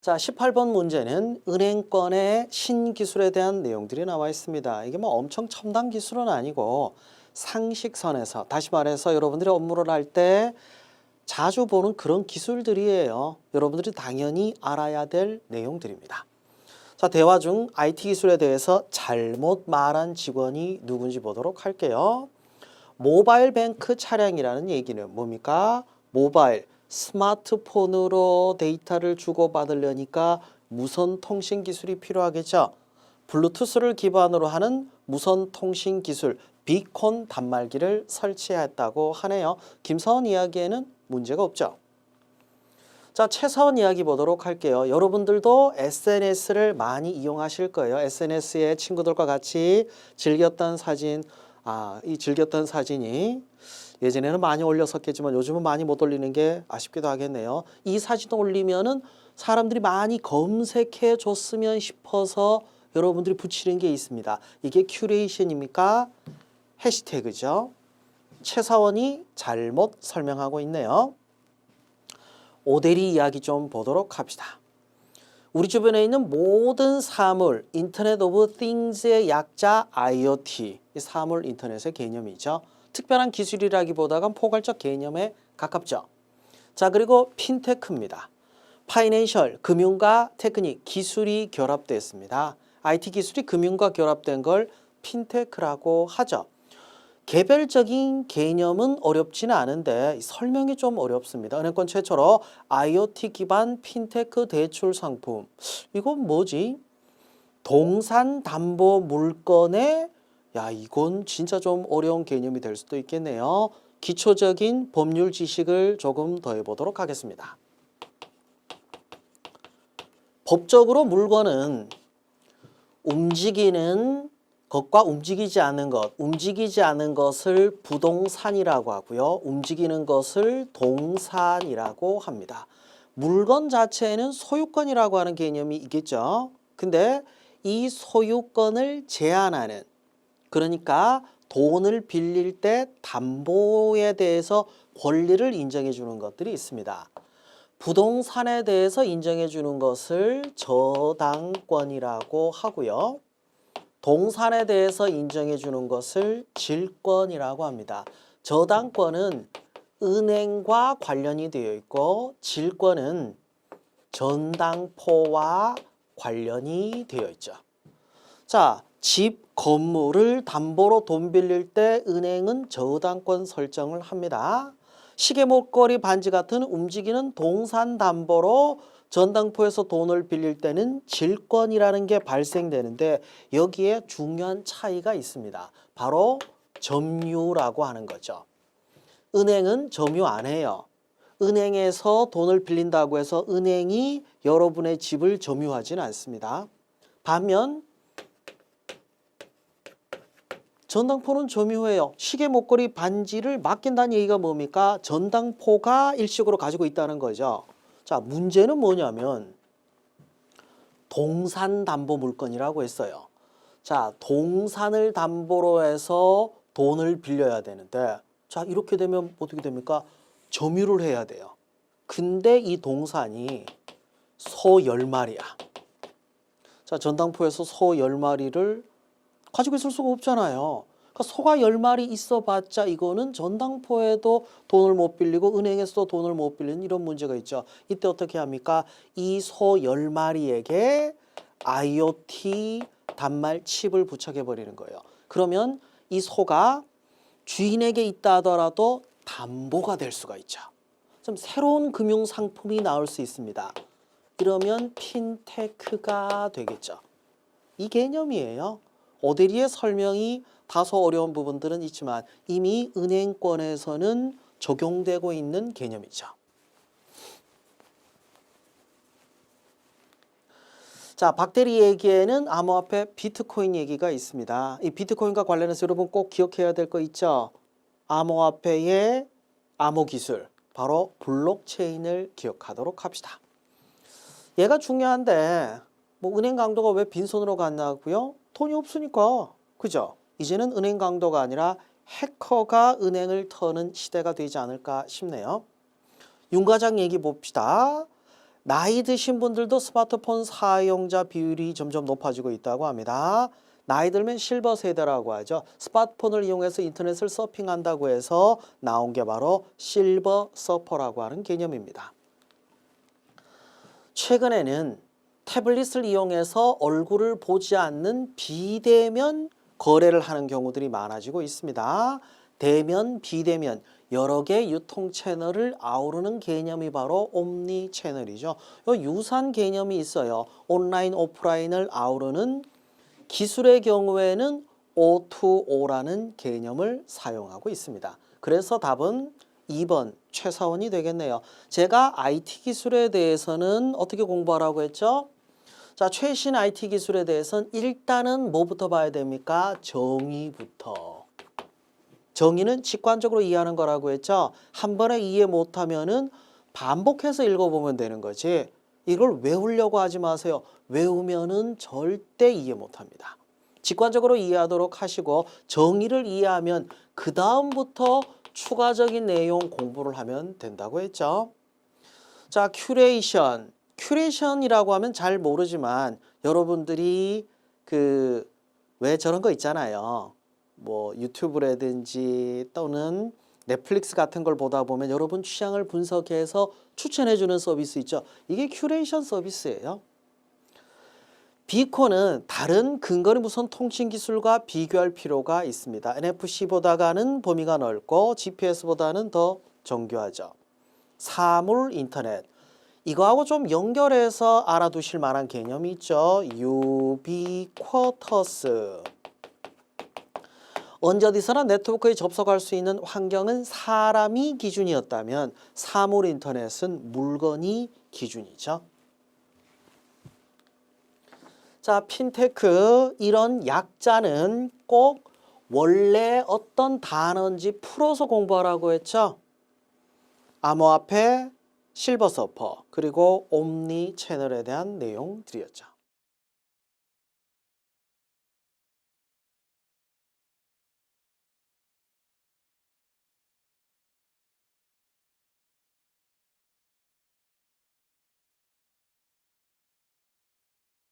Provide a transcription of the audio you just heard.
자, 18번 문제는 은행권의 신기술에 대한 내용들이 나와 있습니다. 이게 뭐 엄청 첨단 기술은 아니고 상식선에서, 다시 말해서 여러분들이 업무를 할 때 자주 보는 그런 기술들이에요. 여러분들이 당연히 알아야 될 내용들입니다. 자, 대화 중 IT 기술에 대해서 잘못 말한 직원이 누군지 보도록 할게요. 모바일 뱅크 차량이라는 얘기는 뭡니까? 모바일, 스마트폰으로 데이터를 주고받으려니까 무선 통신 기술이 필요하겠죠. 블루투스를 기반으로 하는 무선 통신 기술, 비콘 단말기를 설치했다고 하네요. 김서원 이야기에는 문제가 없죠. 자, 최서원 이야기 보도록 할게요. 여러분들도 SNS를 많이 이용하실 거예요. SNS에 친구들과 같이 즐겼던 사진, 이 즐겼던 사진이 예전에는 많이 올렸었겠지만 요즘은 많이 못 올리는 게 아쉽기도 하겠네요. 이 사진 올리면은 사람들이 많이 검색해 줬으면 싶어서 여러분들이 붙이는 게 있습니다. 이게 큐레이션입니까? 해시태그죠. 최서원이 잘못 설명하고 있네요. 오대리 이야기 좀 보도록 합시다. 우리 주변에 있는 모든 사물, 인터넷 오브 띵스의 약자 IoT, 이 사물 인터넷의 개념이죠. 특별한 기술이라기보다는 포괄적 개념에 가깝죠. 자, 그리고 핀테크입니다. 파이낸셜, 금융과 테크닉, 기술이 결합되어 있습니다. IT 기술이 금융과 결합된 걸 핀테크라고 하죠. 개별적인 개념은 어렵지는 않은데 설명이 좀 어렵습니다. 은행권 최초로 IoT 기반 핀테크 대출 상품. 이건 뭐지? 동산담보물건에 이건 진짜 좀 어려운 개념이 될 수도 있겠네요. 기초적인 법률 지식을 조금 더 해보도록 하겠습니다. 법적으로 물건은 움직이는 것과 움직이지 않는 것, 움직이지 않는 것을 부동산이라고 하고요. 움직이는 것을 동산이라고 합니다. 물건 자체에는 소유권이라고 하는 개념이 있겠죠. 근데 이 소유권을 제한하는, 그러니까 돈을 빌릴 때 담보에 대해서 권리를 인정해 주는 것들이 있습니다. 부동산에 대해서 인정해 주는 것을 저당권이라고 하고요. 동산에 대해서 인정해 주는 것을 질권이라고 합니다. 저당권은 은행과 관련이 되어 있고 질권은 전당포와 관련이 되어 있죠. 자, 집, 건물을 담보로 돈 빌릴 때 은행은 저당권 설정을 합니다. 시계, 목걸이, 반지 같은 움직이는 동산 담보로 전당포에서 돈을 빌릴 때는 질권이라는 게 발생되는데 여기에 중요한 차이가 있습니다. 바로 점유라고 하는 거죠. 은행은 점유 안 해요. 은행에서 돈을 빌린다고 해서 은행이 여러분의 집을 점유하지는 않습니다. 반면 전당포는 점유해요. 시계, 목걸이, 반지를 맡긴다는 얘기가 뭡니까? 전당포가 일식으로 가지고 있다는 거죠. 자, 문제는 뭐냐면 동산담보물건이라고 했어요. 자, 동산을 담보로 해서 돈을 빌려야 되는데 자, 이렇게 되면 어떻게 됩니까? 점유를 해야 돼요. 근데 이 동산이 소 10마리야. 자, 전당포에서 소 10마리를 가지고 있을 수가 없잖아요. 그러니까 소가 10마리 있어봤자 이거는 전당포에도 돈을 못 빌리고 은행에서도 돈을 못 빌리는 이런 문제가 있죠. 이때 어떻게 합니까? 이 소 10마리에게 IoT 단말 칩을 부착해버리는 거예요. 그러면 이 소가 주인에게 있다 하더라도 담보가 될 수가 있죠. 좀 새로운 금융 상품이 나올 수 있습니다. 이러면 핀테크가 되겠죠. 이 개념이에요. 오대리의 설명이 다소 어려운 부분들은 있지만 이미 은행권에서는 적용되고 있는 개념이죠. 자, 박대리 얘기에는 암호화폐 비트코인 얘기가 있습니다. 이 비트코인과 관련해서 여러분 꼭 기억해야 될 거 있죠? 암호화폐의 암호기술, 바로 블록체인을 기억하도록 합시다. 얘가 중요한데 뭐 은행 강도가 왜 빈손으로 갔냐고요? 돈이 없으니까. 그죠? 이제는 은행 강도가 아니라 해커가 은행을 터는 시대가 되지 않을까 싶네요. 윤 과장 얘기 봅시다. 나이 드신 분들도 스마트폰 사용자 비율이 점점 높아지고 있다고 합니다. 나이 들면 실버 세대라고 하죠. 스마트폰을 이용해서 인터넷을 서핑한다고 해서 나온 게 바로 실버 서퍼라고 하는 개념입니다. 최근에는 태블릿을 이용해서 얼굴을 보지 않는 비대면 거래를 하는 경우들이 많아지고 있습니다. 대면, 비대면 여러 개 유통 채널을 아우르는 개념이 바로 옴니 채널이죠. 유사한 개념이 있어요. 온라인, 오프라인을 아우르는 기술의 경우에는 O2O라는 개념을 사용하고 있습니다. 그래서 답은 2번 최사원이 되겠네요. 제가 IT 기술에 대해서는 어떻게 공부하라고 했죠? 자, 최신 IT 기술에 대해서는 일단은 뭐부터 봐야 됩니까? 정의부터. 정의는 직관적으로 이해하는 거라고 했죠. 한 번에 이해 못하면은 반복해서 읽어보면 되는 거지. 이걸 외우려고 하지 마세요. 외우면은 절대 이해 못합니다. 직관적으로 이해하도록 하시고 정의를 이해하면 그 다음부터 추가적인 내용 공부를 하면 된다고 했죠. 자, 큐레이션. 큐레이션이라고 하면 잘 모르지만 여러분들이 왜 저런 거 있잖아요. 뭐 유튜브라든지 또는 넷플릭스 같은 걸 보다 보면 여러분 취향을 분석해서 추천해주는 서비스 있죠. 이게 큐레이션 서비스예요. 비콘은 다른 근거리 무선 통신 기술과 비교할 필요가 있습니다. NFC보다는 범위가 넓고 GPS보다는 더 정교하죠. 사물 인터넷. 이거하고 좀 연결해서 알아두실 만한 개념이 있죠. 유비쿼터스. 언제 어디서나 네트워크에 접속할 수 있는 환경은 사람이 기준이었다면 사물 인터넷은 물건이 기준이죠. 자, 핀테크 이런 약자는 꼭 원래 어떤 단어인지 풀어서 공부하라고 했죠. 암호화폐, 실버 서퍼, 그리고 옴니 채널에 대한 내용들이었죠.